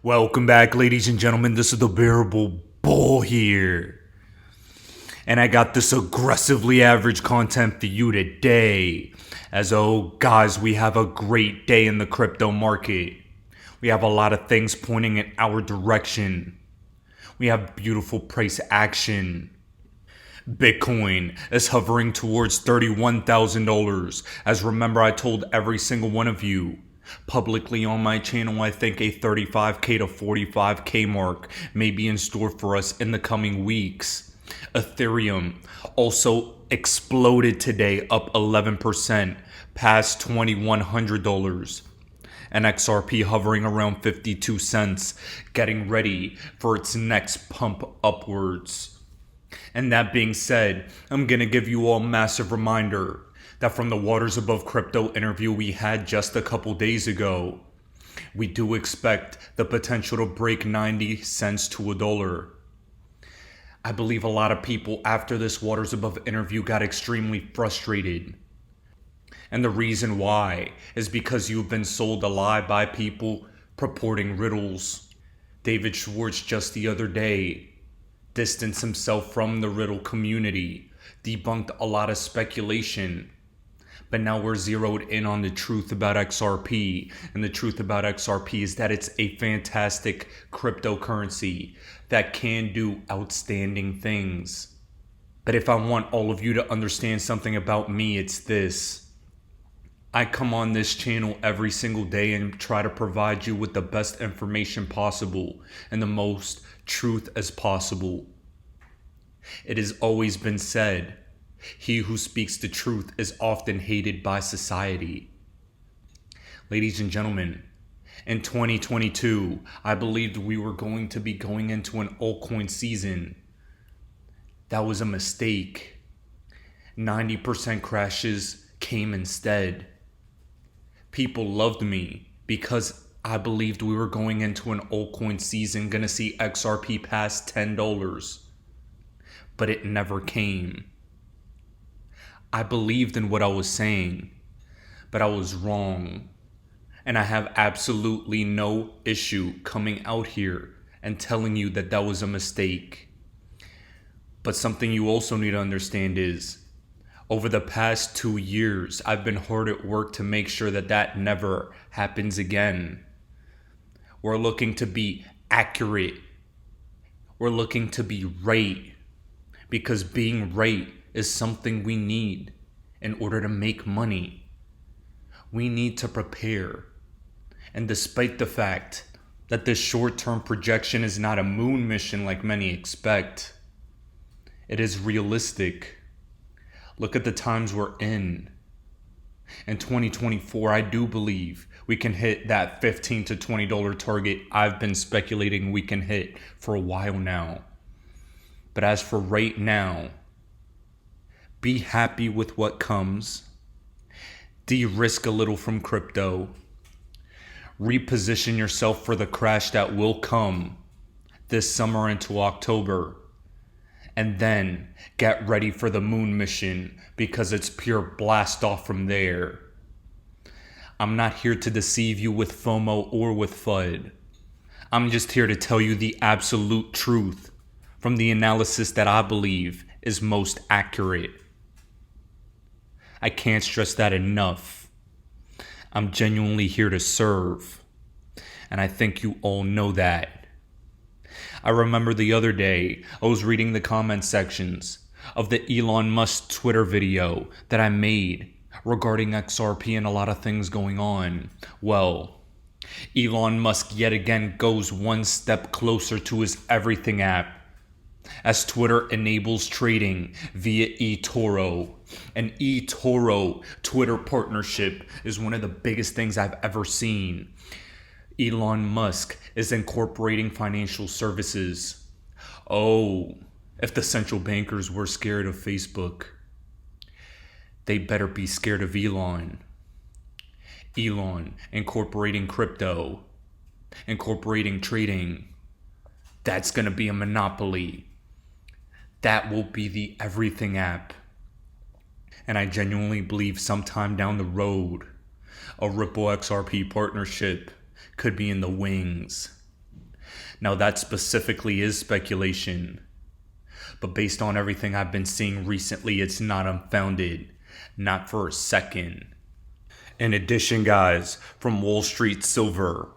Welcome back, ladies and gentlemen. This is the Bearable Bull here. And I got this aggressively average content for you today. Guys, we have a great day in the crypto market. We have a lot of things pointing in our direction. We have beautiful price action. Bitcoin is hovering towards $31,000. As remember, I told every single one of you publicly on my channel, I think a 35K to 45K mark may be in store for us in the coming weeks. Ethereum also exploded today, up 11%, past $2,100. And XRP hovering around 52 cents, getting ready for its next pump upwards. And that being said, I'm going to give you all a massive reminder that from the Waters Above Crypto interview we had just a couple days ago, we do expect the potential to break 90 cents to $1. I believe a lot of people after this Waters Above interview got extremely frustrated. And the reason why is because you've been sold a lie by people purporting riddles. David Schwartz just the other day distanced himself from the riddle community, debunked a lot of speculation. But now we're zeroed in on the truth about XRP. And the truth about XRP is that it's a fantastic cryptocurrency that can do outstanding things. But if I want all of you to understand something about me, it's this. I come on this channel every single day and try to provide you with the best information possible and the most truth as possible. It has always been said, he who speaks the truth is often hated by society. Ladies and gentlemen, in 2022, I believed we were going to be going into an altcoin season. That was a mistake. 90% crashes came instead. People loved me because I believed we were going into an altcoin season, gonna see XRP pass $10. But it never came. I believed in what I was saying, but I was wrong. And I have absolutely no issue coming out here and telling you that that was a mistake. But something you also need to understand is, over the past 2 years, I've been hard at work to make sure that that never happens again. We're looking to be accurate. We're looking to be right. Because being right is something we need in order to make money. We need to prepare. And despite the fact that this short-term projection is not a moon mission like many expect, it is realistic. Look at the times we're in. In 2024, I do believe we can hit that $15 to $20 target I've been speculating we can hit for a while now. But as for right now, be happy with what comes. De-risk a little from crypto. Reposition yourself for the crash that will come this summer into October. And then get ready for the moon mission because it's pure blast off from there. I'm not here to deceive you with FOMO or with FUD. I'm just here to tell you the absolute truth from the analysis that I believe is most accurate. I can't stress that enough. I'm genuinely here to serve. And I think you all know that. I remember the other day, I was reading the comment sections of the Elon Musk Twitter video that I made regarding XRP and a lot of things going on. Well, Elon Musk yet again goes one step closer to his everything app, as Twitter enables trading via Etoro. An Etoro Twitter partnership is one of the biggest things I've ever seen. Elon Musk is incorporating financial services. Oh, if the central bankers were scared of Facebook, they better be scared of Elon. Elon incorporating crypto, incorporating trading. That's going to be a monopoly. That will be the everything app. And I genuinely believe sometime down the road, a Ripple XRP partnership could be in the wings. Now that specifically is speculation, but based on everything I've been seeing recently, it's not unfounded. Not for a second. In addition, guys, from Wall Street Silver,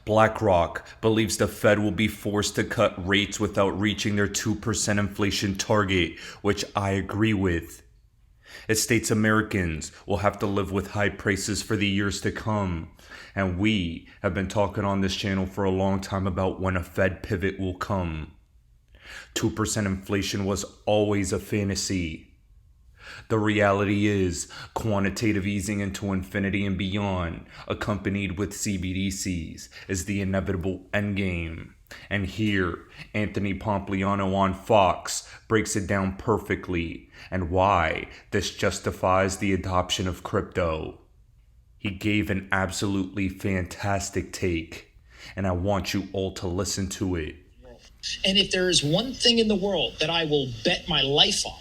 BlackRock believes the Fed will be forced to cut rates without reaching their 2% inflation target, which I agree with. It states Americans will have to live with high prices for the years to come. And we have been talking on this channel for a long time about when a Fed pivot will come. 2% inflation was always a fantasy. The reality is quantitative easing into infinity and beyond, accompanied with CBDCs, is the inevitable endgame. And here, Anthony Pompliano on Fox breaks it down perfectly and why this justifies the adoption of crypto. He gave an absolutely fantastic take, and I want you all to listen to it. And if there is one thing in the world that I will bet my life on,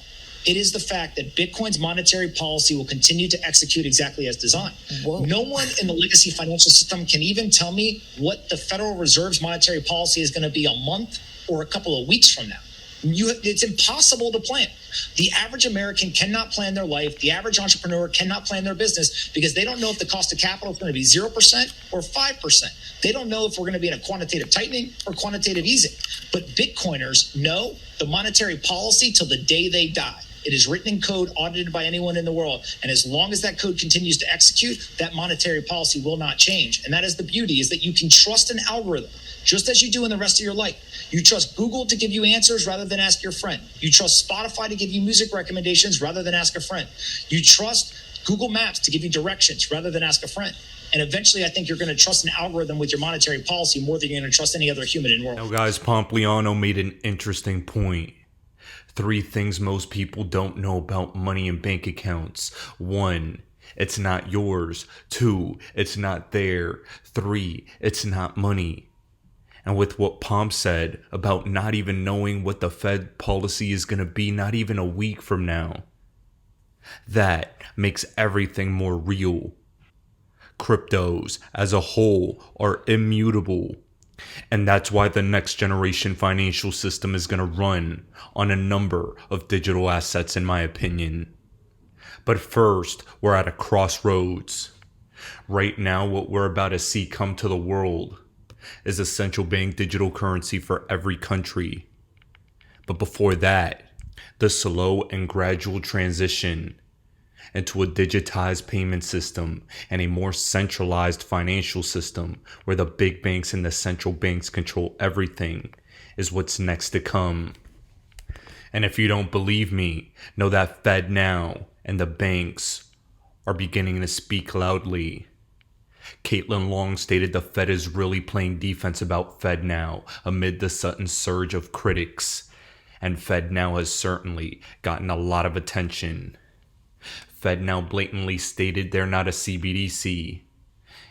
it is the fact that Bitcoin's monetary policy will continue to execute exactly as designed. Whoa. No one in the legacy financial system can even tell me what the Federal Reserve's monetary policy is going to be a month or a couple of weeks from now. It's impossible to plan. The average American cannot plan their life. The average entrepreneur cannot plan their business because they don't know if the cost of capital is going to be 0% or 5%. They don't know if we're going to be in a quantitative tightening or quantitative easing. But Bitcoiners know the monetary policy till the day they die. It is written in code, audited by anyone in the world. And as long as that code continues to execute, that monetary policy will not change. And that is the beauty, is that you can trust an algorithm, just as you do in the rest of your life. You trust Google to give you answers rather than ask your friend. You trust Spotify to give you music recommendations rather than ask a friend. You trust Google Maps to give you directions rather than ask a friend. And eventually, I think you're going to trust an algorithm with your monetary policy more than you're going to trust any other human in the world. Now, guys, Pompliano made an interesting point. 3 things most people don't know about money and bank accounts. 1, it's not yours. 2, it's not there. 3, it's not money. And with what Pomp said about not even knowing what the Fed policy is going to be not even a week from now, that makes everything more real. Cryptos as a whole are immutable. And that's why the next generation financial system is going to run on a number of digital assets, in my opinion. But first, we're at a crossroads. Right now, what we're about to see come to the world is a central bank digital currency for every country. But before that, the slow and gradual transition into a digitized payment system and a more centralized financial system where the big banks and the central banks control everything is what's next to come. And if you don't believe me, know that FedNow and the banks are beginning to speak loudly. Caitlin Long stated the Fed is really playing defense about FedNow amid the sudden surge of critics, and FedNow has certainly gotten a lot of attention. FedNow blatantly stated they're not a CBDC,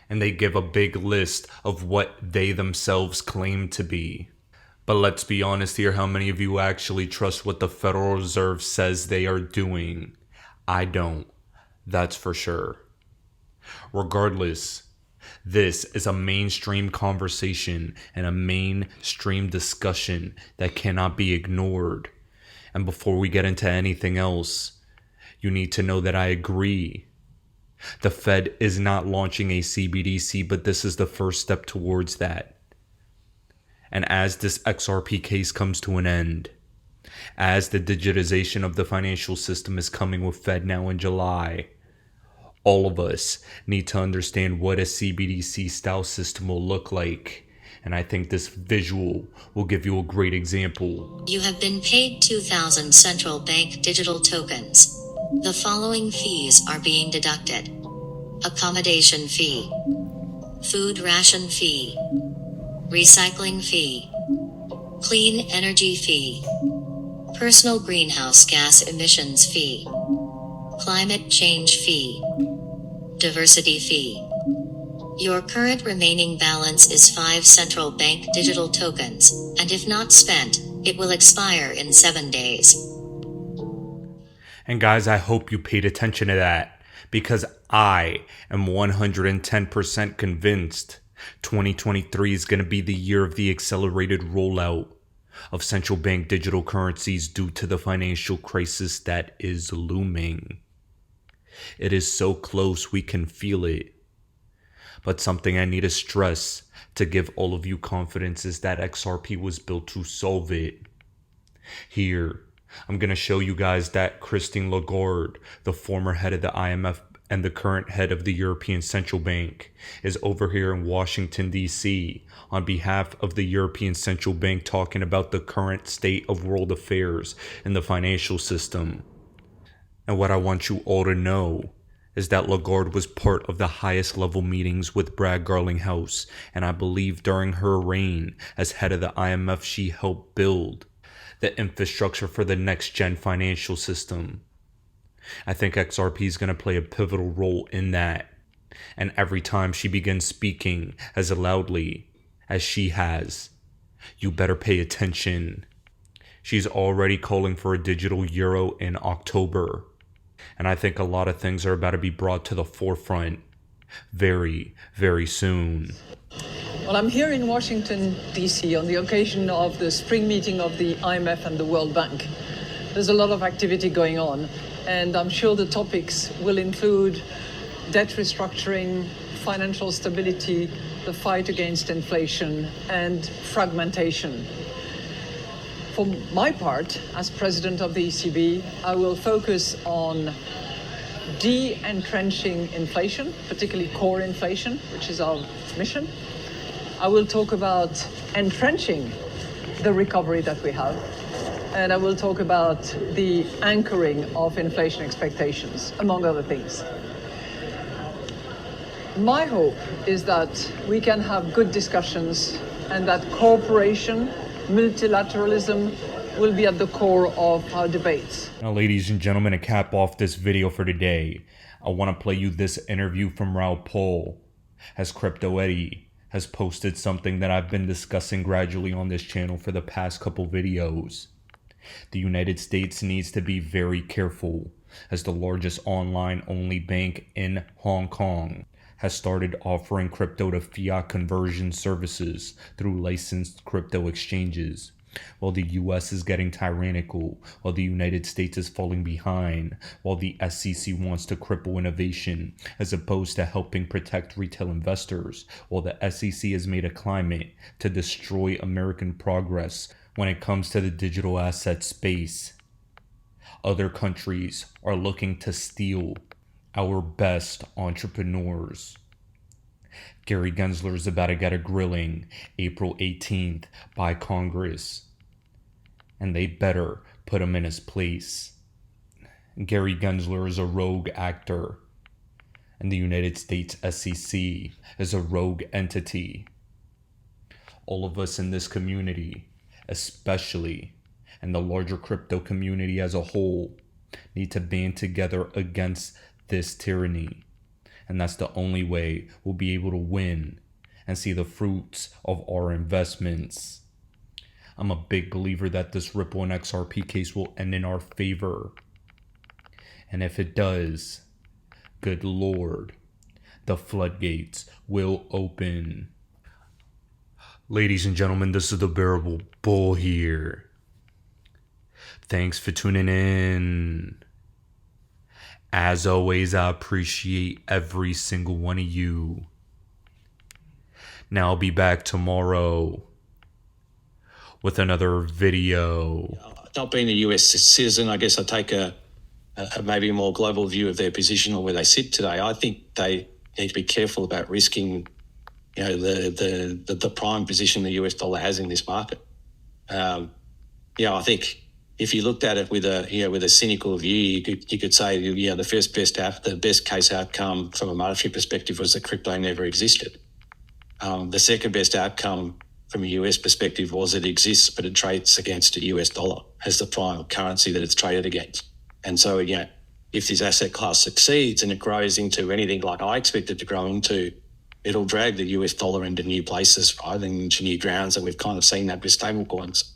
and they give a big list of what they themselves claim to be. But let's be honest here, how many of you actually trust what the Federal Reserve says they are doing? I don't, that's for sure. Regardless, this is a mainstream conversation and a mainstream discussion that cannot be ignored. And before we get into anything else, you need to know that I agree. The Fed is not launching a CBDC, but this is the first step towards that. And as this XRP case comes to an end, as the digitization of the financial system is coming with FedNow in July, all of us need to understand what a CBDC style system will look like. And I think this visual will give you a great example. You have been paid 2,000 central bank digital tokens. The following fees are being deducted: accommodation fee, food ration fee, recycling fee, clean energy fee, personal greenhouse gas emissions fee, climate change fee, diversity fee. Your current remaining balance is 5 central bank digital tokens, and if not spent, it will expire in 7 days. And guys, I hope you paid attention to that, because I am 110% convinced 2023 is going to be the year of the accelerated rollout of central bank digital currencies due to the financial crisis that is looming. It is so close we can feel it. But something I need to stress to give all of you confidence is that XRP was built to solve it. Here, I'm going to show you guys that Christine Lagarde, the former head of the IMF and the current head of the European Central Bank, is over here in Washington, D.C. on behalf of the European Central Bank talking about the current state of world affairs in the financial system. And what I want you all to know is that Lagarde was part of the highest level meetings with Brad Garlinghouse, and I believe during her reign as head of the IMF she helped build the infrastructure for the next gen financial system. I think XRP is going to play a pivotal role in that, and every time she begins speaking as loudly as she has, you better pay attention. She's already calling for a digital euro in October. And I think a lot of things are about to be brought to the forefront very, very soon. Well, I'm here in Washington, D.C. on the occasion of the spring meeting of the IMF and the World Bank. There's a lot of activity going on, and I'm sure the topics will include debt restructuring, financial stability, the fight against inflation, and fragmentation. For my part, as president of the ECB, I will focus on de-entrenching inflation, particularly core inflation, which is our mission. I will talk about entrenching the recovery that we have, and I will talk about the anchoring of inflation expectations, among other things. My hope is that we can have good discussions and that cooperation, multilateralism will be at the core of our debates. Now, ladies and gentlemen, to cap off this video for today, I want to play you this interview from Raoul Pol, as Crypto Eddie has posted something that I've been discussing gradually on this channel for the past couple videos. The United States needs to be very careful, as the largest online-only bank in Hong Kong has started offering crypto to fiat conversion services through licensed crypto exchanges. While the US is getting tyrannical, while the United States is falling behind, while the SEC wants to cripple innovation as opposed to helping protect retail investors, while the SEC has made a climate to destroy American progress when it comes to the digital asset space. Other countries are looking to steal our best entrepreneurs. Gary Gensler is about to get a grilling April 18th by Congress, and they better put him in his place. Gary Gensler is a rogue actor, and the United States SEC is a rogue entity. All of us in this community, especially, and the larger crypto community as a whole, need to band together against this tyranny. And that's the only way we'll be able to win and see the fruits of our investments. I'm a big believer that this Ripple and XRP case will end in our favor. And if it does, good Lord, the floodgates will open. Ladies and gentlemen, this is the Bearable Bull here. Thanks for tuning in. As always, I appreciate every single one of you. Now I'll be back tomorrow with another video. Not being a US citizen, I guess I take a maybe a more global view of their position or where they sit today. I think they need to be careful about risking, the prime position the US dollar has in this market. I think if you looked at it with a cynical view, you could say, the best case outcome from a monetary perspective was that crypto never existed. The second best outcome from a US perspective was it exists, but it trades against a US dollar as the prime currency that it's traded against. And so, if this asset class succeeds and it grows into anything like I expect it to grow into, it'll drag the US dollar into new places, right, into new grounds, and we've kind of seen that with stablecoins.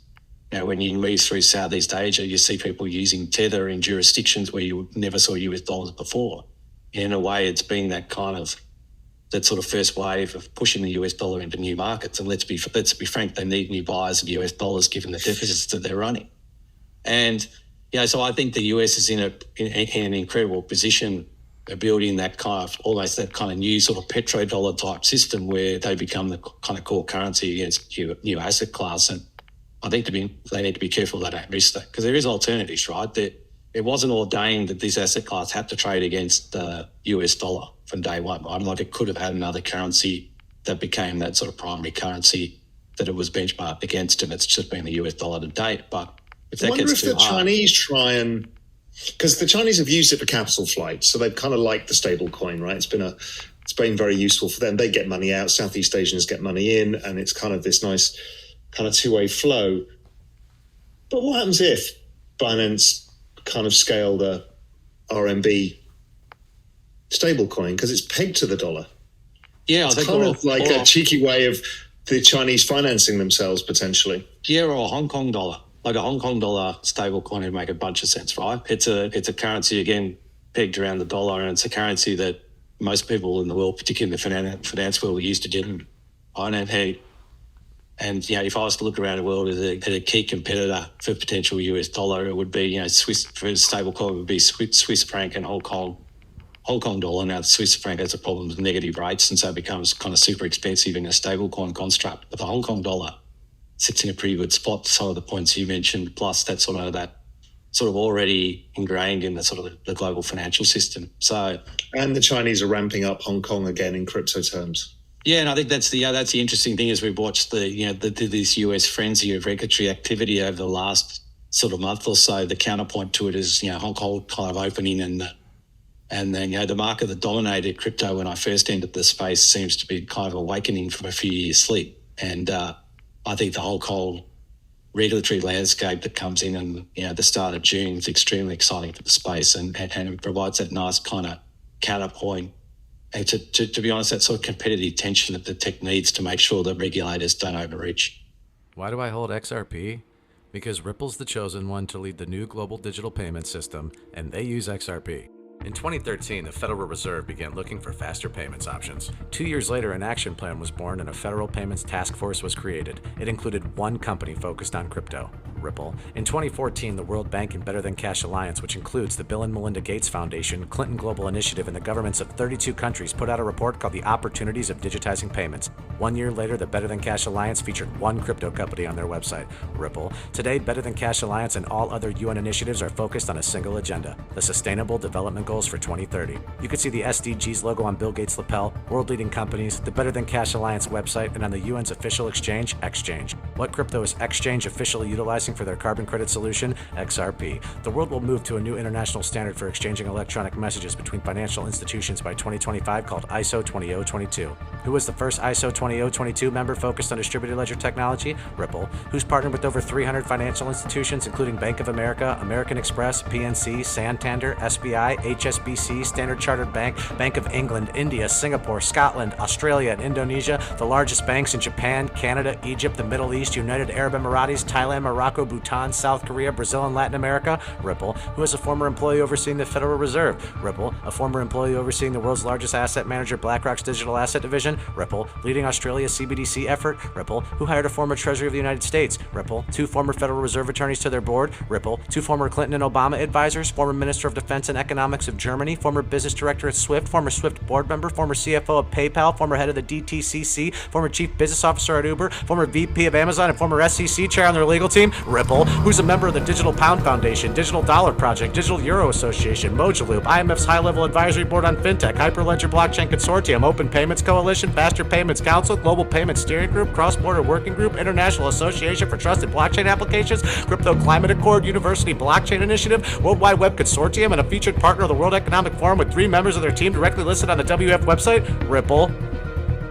When you move through Southeast Asia, you see people using Tether in jurisdictions where you never saw US dollars before. In a way, it's been that kind of that sort of first wave of pushing the US dollar into new markets. And let's be frank, they need new buyers of US dollars given the deficits that they're running. And so I think the US is in an incredible position of building that kind of new sort of petrodollar type system where they become the kind of core currency against new asset class. And I think they need to be careful they don't miss that, because there is alternatives, right? It wasn't ordained that this asset class had to trade against the US dollar from day one, right? Like it could have had another currency that became that sort of primary currency that it was benchmarked against, and it's just been the US dollar to date. But if that gets too hard... I wonder if the Chinese try and... Because the Chinese have used it for capital flight, so they've kind of liked the stable coin, right? It's been very useful for them. They get money out, Southeast Asians get money in, and it's kind of this nice kind of two-way flow. But what happens if Binance kind of scale the RMB stablecoin, because it's pegged to the dollar? Yeah, it's kind of like a cheeky way of the Chinese financing themselves potentially. Yeah, or a Hong Kong dollar. Like a Hong Kong dollar stablecoin would make a bunch of sense, right? It's a currency, again, pegged around the dollar, and it's a currency that most people in the world, particularly in the finance world, are used to dealing with. And if I was to look around the world at a key competitor for potential US dollar, it would be, Swiss, for stablecoin, it would be Swiss franc and Hong Kong dollar. Now, the Swiss franc has a problem with negative rates, and so it becomes kind of super expensive in a stablecoin construct. But the Hong Kong dollar sits in a pretty good spot, some of the points you mentioned, plus that sort of already ingrained in the sort of the global financial system. So, and the Chinese are ramping up Hong Kong again in crypto terms. Yeah, and I think that's the interesting thing as we've watched this US frenzy of regulatory activity over the last sort of month or so. The counterpoint to it is Hong Kong kind of opening, and then the market that dominated crypto when I first entered the space seems to be kind of awakening from a few years' sleep. And I think the Hong Kong regulatory landscape that comes in at the start of June is extremely exciting for the space, and it provides that nice kind of counterpoint. And to be honest, that sort of competitive tension that the tech needs to make sure that regulators don't overreach. Why do I hold XRP? Because Ripple's the chosen one to lead the new global digital payment system, and they use XRP. In 2013, the Federal Reserve began looking for faster payments options. 2 years later, an action plan was born and a federal payments task force was created. It included one company focused on crypto, Ripple. In 2014, the World Bank and Better Than Cash Alliance, which includes the Bill and Melinda Gates Foundation, Clinton Global Initiative, and the governments of 32 countries, put out a report called The Opportunities of Digitizing Payments. 1 year later, the Better Than Cash Alliance featured one crypto company on their website, Ripple. Today, Better Than Cash Alliance and all other UN initiatives are focused on a single agenda, the Sustainable Development Goals for 2030. You can see the SDGs logo on Bill Gates' lapel, world-leading companies, the Better Than Cash Alliance website, and on the UN's official exchange, Exchange. What crypto is Exchange officially utilizing for their carbon credit solution? XRP. The world will move to a new international standard for exchanging electronic messages between financial institutions by 2025 called ISO 20022. Who was the first ISO 20022 member focused on distributed ledger technology? Ripple. Who's partnered with over 300 financial institutions, including Bank of America, American Express, PNC, Santander, SBI, HSBC, Standard Chartered Bank, Bank of England, India, Singapore, Scotland, Australia, and Indonesia, the largest banks in Japan, Canada, Egypt, the Middle East, United Arab Emirates, Thailand, Morocco, Bhutan, South Korea, Brazil, and Latin America? Ripple. Who is a former employee overseeing the Federal Reserve? Ripple. A former employee overseeing the world's largest asset manager, BlackRock's digital asset division? Ripple. Leading Australia's CBDC effort? Ripple. Who hired a former Treasury of the United States? Ripple. 2 former Federal Reserve attorneys to their board? Ripple. 2 former Clinton and Obama advisors? Former Minister of Defense and Economics of Germany? Former business director at Swift? Former Swift board member? Former CFO of PayPal? Former head of the DTCC? Former chief business officer at Uber? Former VP of Amazon and former SEC chair on their legal team? Ripple. Who's a member of the Digital Pound Foundation, Digital Dollar Project, Digital Euro Association, Mojaloop, IMF's high-level advisory board on fintech, Hyperledger Blockchain Consortium, Open Payments Coalition, Faster Payments Council, Global Payments Steering Group, Cross-Border Working Group, International Association for Trusted Blockchain Applications, Crypto Climate Accord, University Blockchain Initiative, Worldwide Web Consortium, and a featured partner of the World Economic Forum with 3 members of their team directly listed on the WF website? Ripple.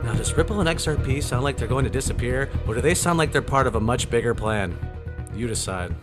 Now, does Ripple and XRP sound like they're going to disappear, or do they sound like they're part of a much bigger plan? You decide.